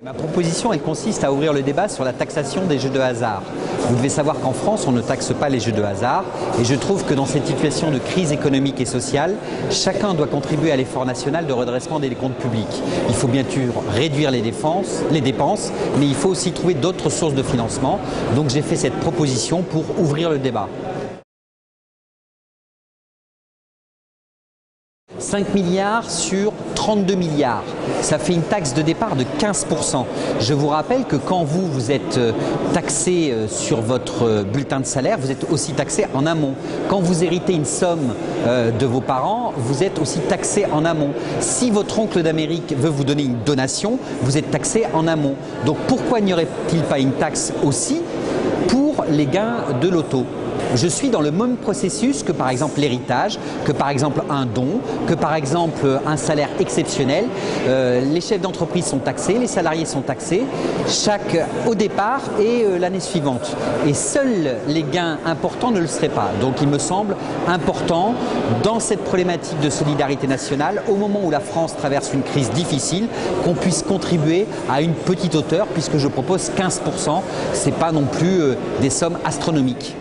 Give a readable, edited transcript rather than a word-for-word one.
Ma proposition, elle consiste à ouvrir le débat sur la taxation des jeux de hasard. Vous devez savoir qu'en France, on ne taxe pas les jeux de hasard et je trouve que dans cette situation de crise économique et sociale, chacun doit contribuer à l'effort national de redressement des comptes publics. Il faut bien sûr réduire les dépenses, mais il faut aussi trouver d'autres sources de financement. Donc j'ai fait cette proposition pour ouvrir le débat. 5 milliards sur 32 milliards, ça fait une taxe de départ de 15%. Je vous rappelle que quand vous êtes taxé sur votre bulletin de salaire, vous êtes aussi taxé en amont. Quand vous héritez une somme de vos parents, vous êtes aussi taxé en amont. Si votre oncle d'Amérique veut vous donner une donation, vous êtes taxé en amont. Donc pourquoi n'y aurait-il pas une taxe aussi pour les gains de l'auto ? Je suis dans le même processus que par exemple l'héritage, que par exemple un don, que par exemple un salaire exceptionnel. Les chefs d'entreprise sont taxés, les salariés sont taxés, au départ et l'année suivante. Et seuls les gains importants ne le seraient pas. Donc il me semble important dans cette problématique de solidarité nationale, au moment où la France traverse une crise difficile, qu'on puisse contribuer à une petite hauteur, puisque je propose 15%. Ce n'est pas non plus des sommes astronomiques.